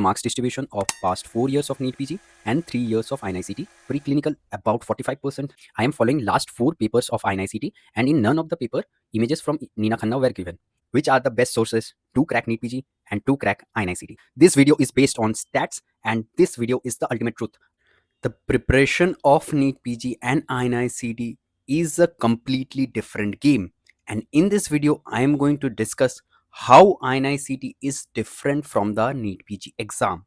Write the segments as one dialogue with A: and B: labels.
A: marks distribution of past 4 years of NEET PG and 3 years of INICT. Preclinical about 45%. I am following last 4 papers of INICT, and in none of the paper images from Nina Khanna were given. Which are the best sources to crack NEET PG and to crack INICT? This video is based on stats, and this video is the ultimate truth. The preparation of NEET PG and INICT is a completely different game. And in this video, I am going to discuss how INICT is different from the NEET PG exam.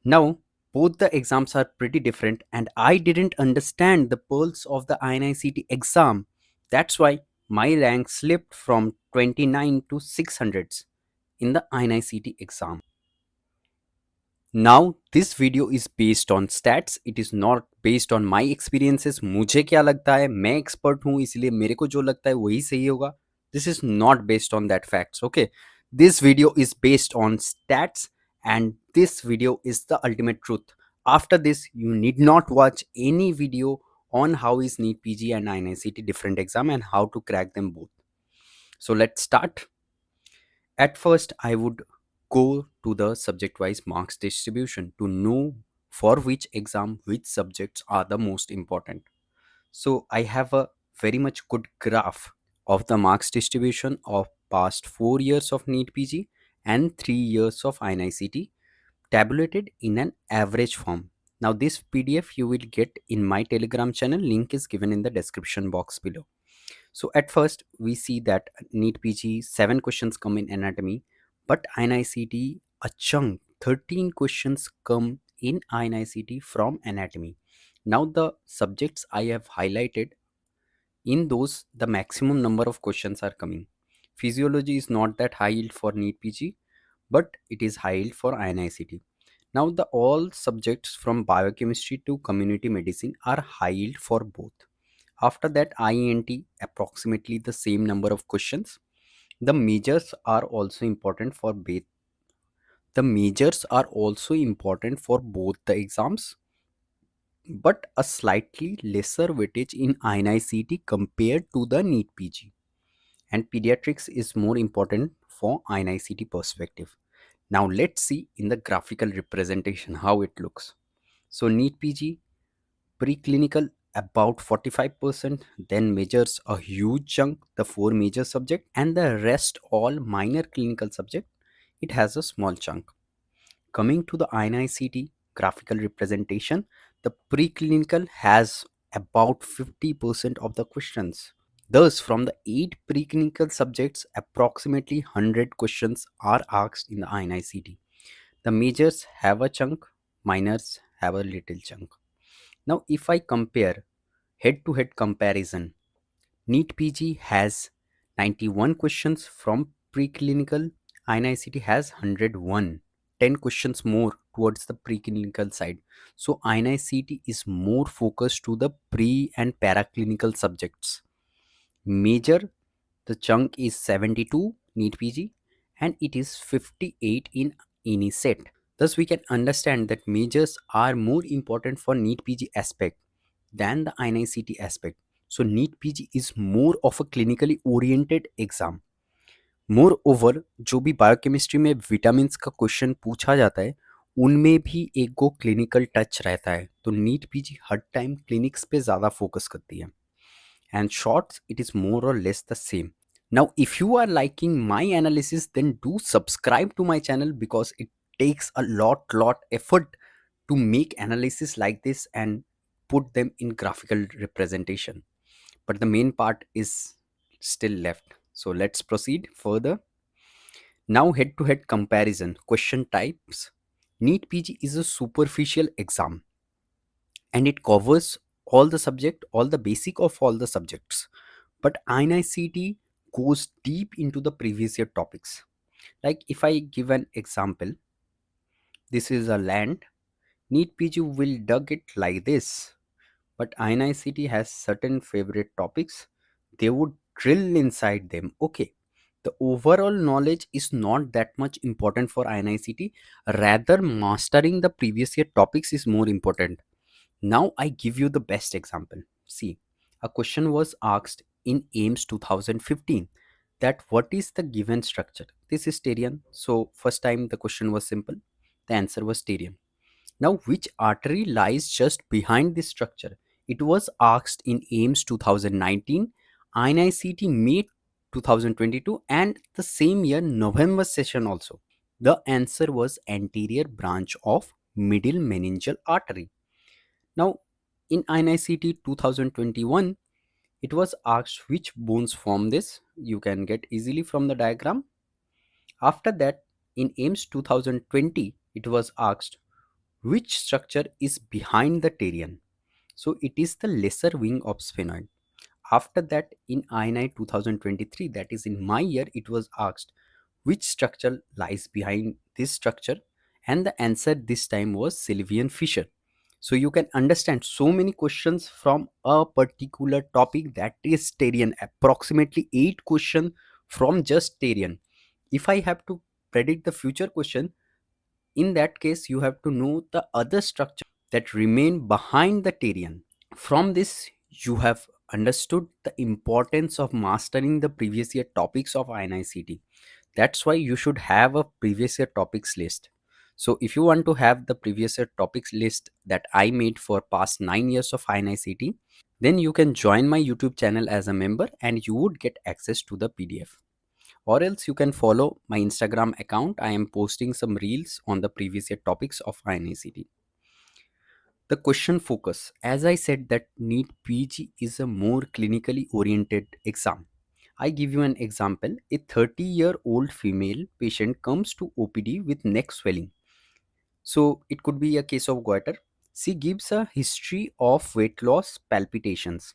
A: Now, both the exams are pretty different, and I didn't understand the pearls of the INICT exam. That's why my rank slipped from 29 to 600s in the INICT exam. Now this video is based on stats. It is not based on my experiences. मुझे क्या लगता है, मैं expert हूँ इसलिए मेरे को जो लगता है वही सही होगा. This is not based on that facts. Okay, this video is based on stats, and this video is the ultimate truth. After this, you need not watch any video on how is NEET PG and INICT different exam and how to crack them both. So let's start. At first, I would go to the subject wise marks distribution to know for which exam which subjects are the most important. So I have a very much good graph of the marks distribution of past 4 years of NEET PG and 3 years of INICT tabulated in an average form. Now this PDF you will get in my Telegram channel. Link is given in the description box below. So at first we see that NEET PG 7 questions come in anatomy, but INICT a chunk 13 questions come in INICT from anatomy. Now the subjects I have highlighted, in those the maximum number of questions are coming. Physiology is not that high yield for NEET PG, but it is high yield for INICT. Now the all subjects from biochemistry to community medicine are high yield for both. After that, IENT approximately the same number of questions. The majors are also important for both. The majors are also important for both the exams, but a slightly lesser weightage in INICT compared to the NEET PG. And pediatrics is more important for INICT perspective. Now let's see in the graphical representation how it looks. So NEET PG preclinical about 45%, then majors a huge chunk, the 4 major subject, and the rest all minor clinical subject, it has a small chunk. Coming to the INICT graphical representation, the preclinical has about 50% of the questions. Thus, from the 8 preclinical subjects, approximately 100 questions are asked in the INICT. The majors have a chunk, minors have a little chunk. Now, if I compare head-to-head comparison, NEET PG has 91 questions from preclinical, INICT has 101, 10 questions more towards the preclinical side. So INICT is more focused to the pre and paraclinical subjects. Major, the chunk is 72 NEET PG and it is 58 in INICET. Thus, we can understand that majors are more important for NEET PG aspect than the INICT aspect. So NEET PG is more of a clinically oriented exam. More over जो भी biochemistry में vitamin का question पूछा जाता है उनमें भी एक गो क्लिनिकल टच रहता है. तो नीट पीजी हर टाइम क्लिनिक्स पे ज़्यादा फोकस करती है. And shorts, it is more or less the same. Now if you are liking my analysis, then do subscribe to my channel because it takes a lot effort to make analysis like this and put them in graphical representation, but the main part is still left. So let's proceed further. Now head to head comparison question types. NEET PG is a superficial exam and it covers all the subject, all the basic of all the subjects, but INICT goes deep into the previous year topics. Like if I give an example, this is a land, NEET PG will dug it like this, but INICT has certain favorite topics, they would drill inside them. Okay, the overall knowledge is not that much important for INICT, rather mastering the previous year topics is more important. Now I give you the best example. See, a question was asked in AIMS 2015 that what is the given structure? This is Terian. So first time the question was simple. The answer was Terium. Now, which artery lies just behind this structure? It was asked in AIMS 2019, INICT May 2022, and the same year November session also. The answer was anterior branch of middle meningeal artery. Now, in INICT 2021, it was asked which bones form this. You can get easily from the diagram. After that, in AIMS 2020, it was asked which structure is behind the terion. So it is the lesser wing of sphenoid. After that, in INI 2023, that is in my year, it was asked which structure lies behind this structure, and the answer this time was Sylvian fissure. So you can understand so many questions from a particular topic, that is terion. Approximately 8 questions from just terion. If I have to predict the future question, in that case you have to know the other structure that remain behind the terion. From this, you have understood the importance of mastering the previous year topics of INICT. That's why you should have a previous year topics list. So if you want to have the previous year topics list that I made for past 9 years of INICT, then you can join my YouTube channel as a member and you would get access to the PDF. Or else you can follow my Instagram account. I am posting some reels on the previous year topics of INICT. The question focus. As I said that NEET PG is a more clinically oriented exam. I give you an example. A 30-year-old female patient comes to OPD with neck swelling. So it could be a case of goiter. She gives a history of weight loss, palpitations.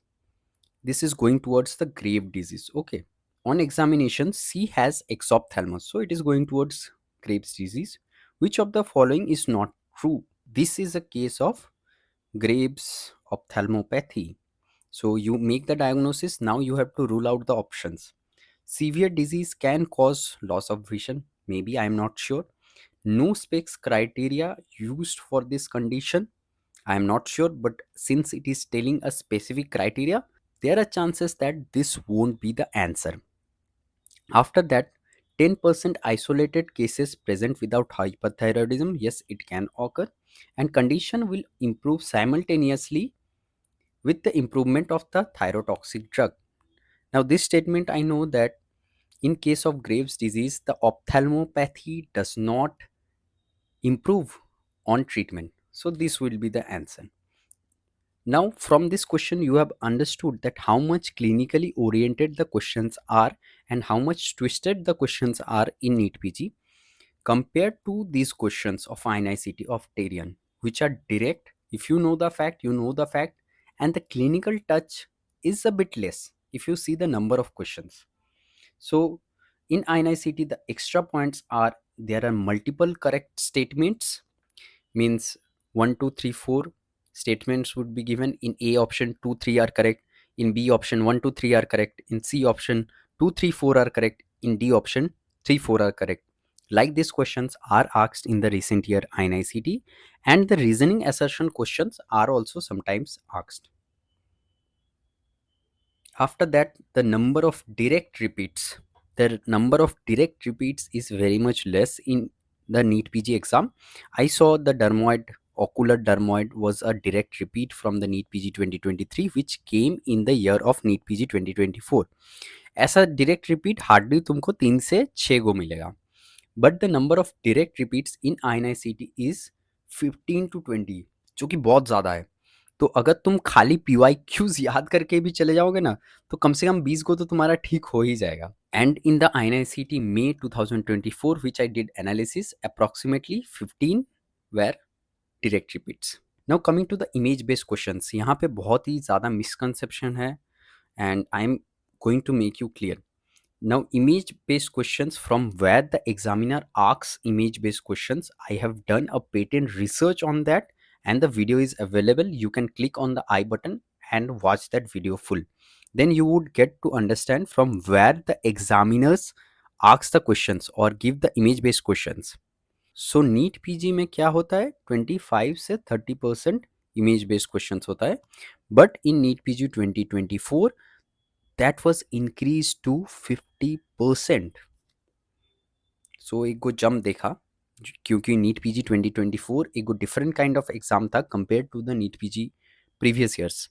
A: This is going towards the grave disease. Okay. On examination, she has exophthalmos. So it is going towards Graves' disease. Which of the following is not true? This is a case of Graves' ophthalmopathy. So you make the diagnosis. Now you have to rule out the options. Severe disease can cause loss of vision. Maybe, I am not sure. No specs criteria used for this condition. I am not sure, but since it is telling a specific criteria, there are chances that this won't be the answer. After that, 10% isolated cases present without hyperthyroidism. Yes, it can occur. And condition will improve simultaneously with the improvement of the thyrotoxic drug. Now, this statement, I know that in case of Graves' disease, the ophthalmopathy does not improve on treatment. So, this will be the answer. Now, from this question, you have understood that how much clinically oriented the questions are and how much twisted the questions are in NEET PG compared to these questions of INICT of Terion, which are direct. If you know the fact, you know the fact, and the clinical touch is a bit less if you see the number of questions. So, in INICT, the extra points are there are multiple correct statements, means 1 2 3 4 statements would be given. In A option 2 3 are correct, in B option 1 2 3 are correct, in C option 2 3 4 are correct, in D option 3 4 are correct. Like these questions are asked in the recent year INICT, and the reasoning assertion questions are also sometimes asked. After that, the number of direct repeats. The number of direct repeats is very much less in the NEET PG exam. I saw the dermoid, ocular dermoid was a direct repeat from the NEET PG 2023, which came in the year of NEET PG 2024. ऐसा direct repeat hardly तुमको 3 से 6 गो मिलेगा. But the number of direct repeats in INICT is 15 to 20, जो कि बहुत ज़्यादा है. तो अगर तुम खाली PYQs याद करके भी चले जाओगे ना, तो कम से कम 20 को तो तुम्हारा ठीक हो ही जाएगा. And in the INICT May 2024, which I did analysis, approximately 15 were direct repeats. Now coming to the image based questions, यहाँ पे बहुत ही ज़्यादा misconception है and I'm going to make you clear. Now, image based questions, from where the examiner asks image based questions, I have done a patent research on that and the video is available. You can click on the I button and watch that video full. Then you would get to understand from where the examiners ask the questions or give the image based questions. So NEET PG में क्या होता है, 25 से 30% image based questions होता है, but in NEET PG 2024 that was increased to 50%. So एक गो jump देखा. क्योंकि नीट पीजी 2024 एक डिफरेंट काइंड ऑफ एग्जाम था compare to the NEET PG previous years.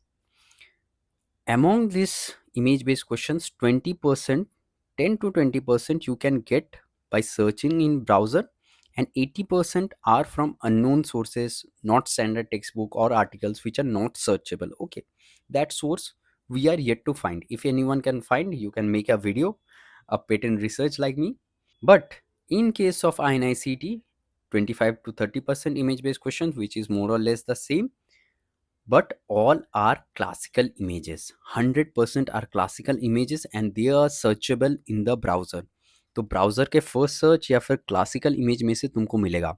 A: Among these image based questions, 20%, 10 to 20% you can get by searching in browser, and 80% are from unknown sources, not standard textbook or articles which are not searchable. Okay, that source we are yet to find. If anyone can find, you can make a video, a patent research like me. But in case of INICT, 25 to 30% image based questions, which is more or less the same, but all are classical images. 100% are classical images and they are searchable in the browser. तो browser के first search या फिर classical image में से तुमको मिलेगा.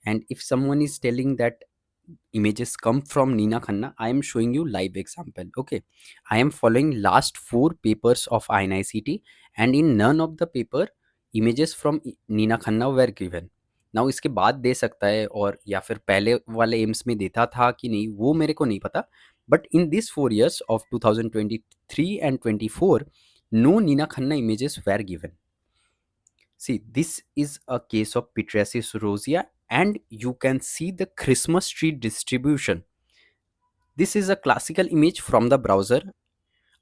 A: And if someone is telling that images come from Nina Khanna, I am showing you live example. Okay, I am following last 4 papers of INICT, and in none of the paper images from Nina Khanna were given. Now इसके बाद दे सकता है और या फिर पहले वाले AIIMS में देता था कि नहीं वो मेरे को नहीं पता. But in this 4 years of 2023 and 24, no Nina Khanna images were given. See, this is a case of Pityriasis rosea, and you can see the Christmas tree distribution. This is a classical image from the browser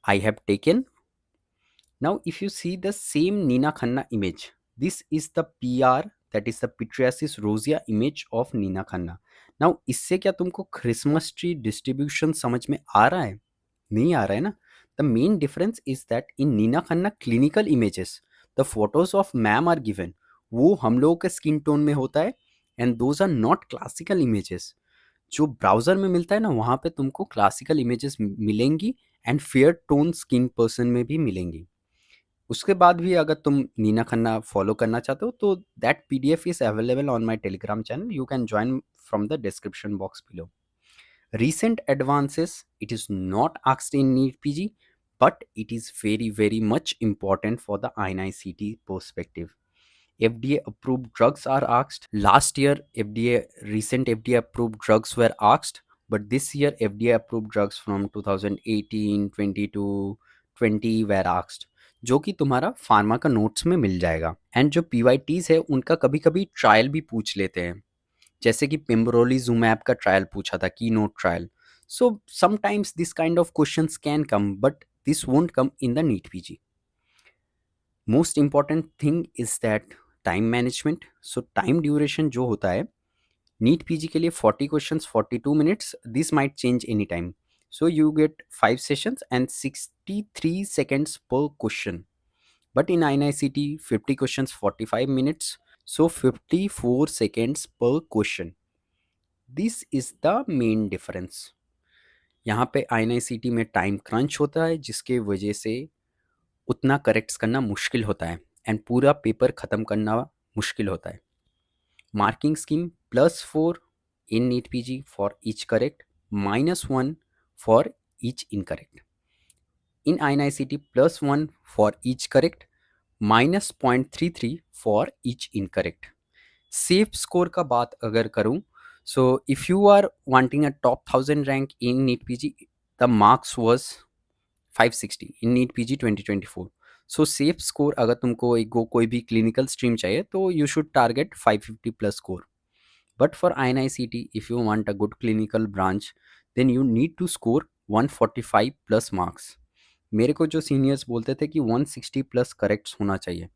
A: I have taken. Now, if you see the same Nina Khanna image, this is the PR, that is the Pityriasis rosea image of Nina Khanna. Now, इससे क्या तुमको Christmas tree distribution समझ में आ रहा है? नहीं आ रहा है ना. The main difference is that in Nina Khanna clinical images, the photos of ma'am are given. वो हम लोगों के स्किन टोन में होता है, and those are not classical images. जो ब्राउजर में मिलता है ना वहाँ पे तुमको क्लासिकल इमेजेस मिलेंगी and fair tone skin person में भी मिलेंगी. उसके बाद भी अगर तुम नीना खन्ना फॉलो करना चाहते हो तो that PDF is available on my Telegram channel. You can join from the description box below. Recent advances, it is not asked in NEET PG, but it is very, very much important for the INICT perspective. FDA approved drugs are asked. Last year, recent FDA approved drugs were asked, but this year, FDA approved drugs from 2018, 22, 20 were asked. जो कि तुम्हारा pharma का notes में मिल जाएगा. And जो पीवाईटीज है उनका कभी कभी ट्रायल भी पूछ लेते हैं, जैसे कि पेम्ब्रोलिजुमैब का ट्रायल पूछा था, की not trial. So sometimes this kind of questions can come, but this won't come in the NEET PG. Most important thing is that time management. So time duration जो होता है नीट पीजी के लिए 40 questions 42 minutes, this might change any time. So you get 5 sessions and 63 seconds per question. But in INICT 50 questions 45 minutes, so 54 seconds per question. This is the main difference. यहाँ पे INICT में time crunch होता है जिसके वजह से उतना corrects करना मुश्किल होता है एंड पूरा पेपर ख़त्म करना मुश्किल होता है. Marking scheme +4 in NEET PG for each correct, -1 for each incorrect. In INICT +1 for each correct, -0.33 for each incorrect. Safe score का बात अगर करूं, so if you are wanting a top 1000 rank in NEET PG, the marks was 560 in NEET PG 2024. So safe score अगर तुमको एक कोई भी clinical stream चाहिए तो you should target 550 plus score. But for INICT if you want a good clinical branch then you need to score 145 plus marks. मेरे को जो सीनियर्स बोलते थे कि 160 प्लस करेक्ट्स होना चाहिए,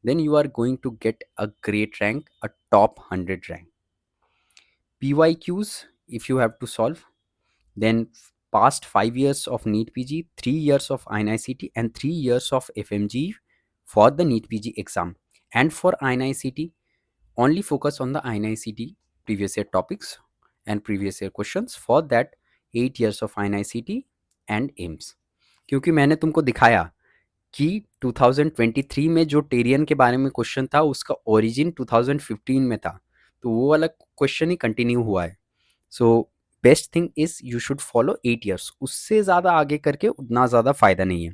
A: then you are going to get a great rank, a top 100 rank. PYQs, if you have to solve, then past 5 years of NEET PG, 3 years of INICT, and 3 years of FMG for the NEET PG exam. And for INICT, only focus on the INICT previous year topics and previous year questions. For that, 8 years of INICT and AIMS. क्योंकि मैंने तुमको दिखाया कि 2023 में जो टेरियन के बारे में क्वेश्चन था उसका ओरिजिन 2015 में था, तो वो वाला क्वेश्चन ही कंटिन्यू हुआ है. So best thing is you should follow 8 years. उससे ज़्यादा आगे करके उतना ज़्यादा फायदा नहीं है.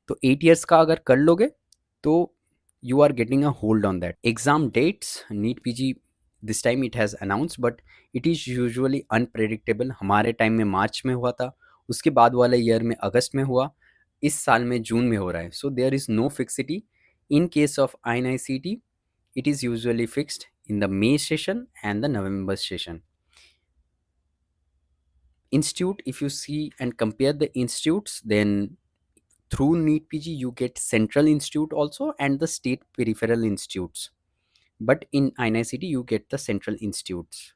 A: तो 8 years का अगर कर लोगे तो you are getting a hold on that. Exam dates, NEET PG this time it has announced, but it is usually unpredictable. हमारे टाइम में मार्च में हुआ था, उसके बाद वाले ईयर में अगस्त में हुआ, इस साल में जून में हो रहा है. So there is no fixity. In case of INICT it is usually fixed. in the May session and the November session. Institute, if you see and compare the institutes, then through NEET PG you get Central Institute also and the state peripheral institutes. But in INICT you get the Central Institutes.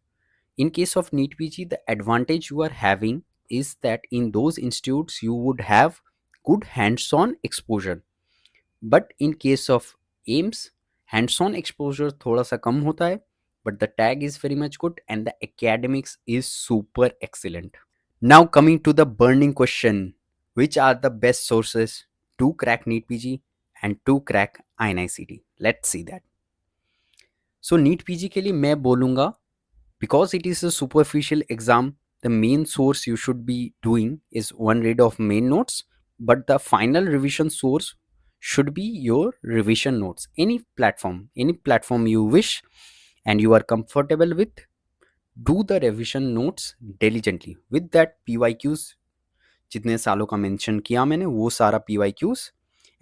A: In case of NEET PG, the advantage you are having is that in those institutes you would have good hands-on exposure. But in case of AIMS, hands-on exposure थोड़ा सा कम होता है, but the tag is very much good and the academics is super excellent. Now coming to the burning question, which are the best sources to crack NEET PG and to crack INICT? Let's see that. So NEET PG के लिए मैं बोलूँगा, because it is a superficial exam, the main source you should be doing is one read of main notes, but the final revision source should be your revision notes. Any platform you wish and you are comfortable with, do the revision notes diligently with that PYQs जितने सालों का mention किया मैंने वो सारा PYQs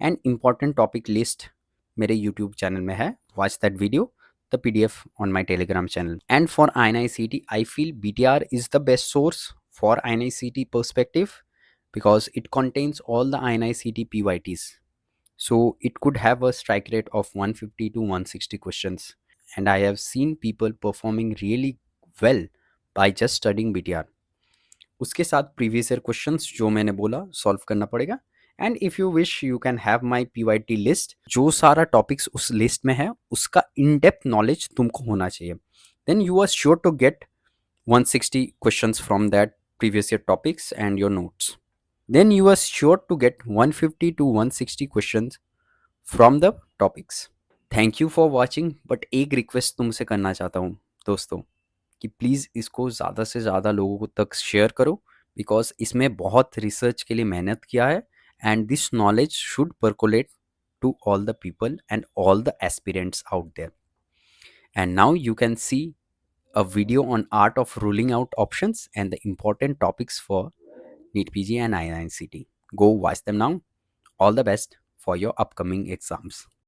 A: and important topic list मेरे YouTube channel में है. Watch that video, the PDF on my Telegram channel. And for INICT, I feel BTR is the best source for INICT perspective because it contains all the INICT PYTs. So it could have a strike rate of 150 to 160 questions. And I have seen people performing really well by just studying BTR. उसके साथ previous year questions जो मैंने बोला solve करना पड़ेगा. And if you wish you can have my PYT list. जो सारा topics उस लिस्ट में है उसका इन डेप्थ नॉलेज तुमको होना चाहिए. Then you are sure to get 160 questions from that previous year topics and your notes. Then you are sure to get 150 to 160 questions from the topics. Thank you for watching. But एक request तुमसे करना चाहता हूँ दोस्तों कि please इसको ज़्यादा से ज़्यादा लोगों तक शेयर करो, बिकॉज इसमें बहुत रिसर्च के लिए मेहनत किया है and this knowledge should percolate to all the people and all the aspirants out there. And now you can see a video on art of ruling out options and the important topics for NEET PG and INCT. Go watch them now. All the best for your upcoming exams.